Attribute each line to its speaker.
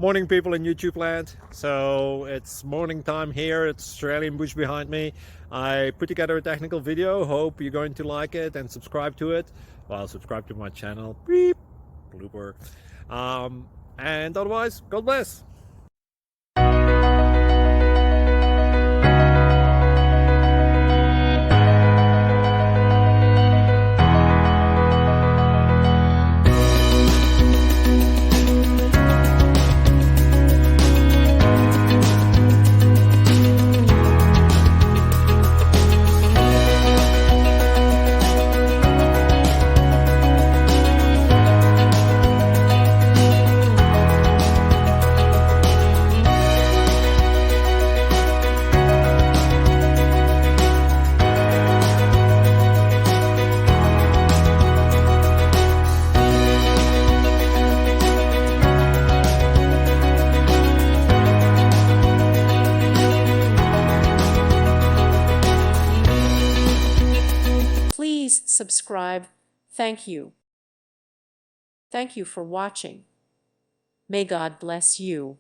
Speaker 1: Morning, people in YouTube land. So it's morning time here. It's Australian bush behind me. I put together a technical video. Hope you're going to like it and subscribe to it. Well, subscribe to my channel. Beep. Blooper. And otherwise, God bless.
Speaker 2: Please subscribe. Thank you. Thank you for watching. May God bless you.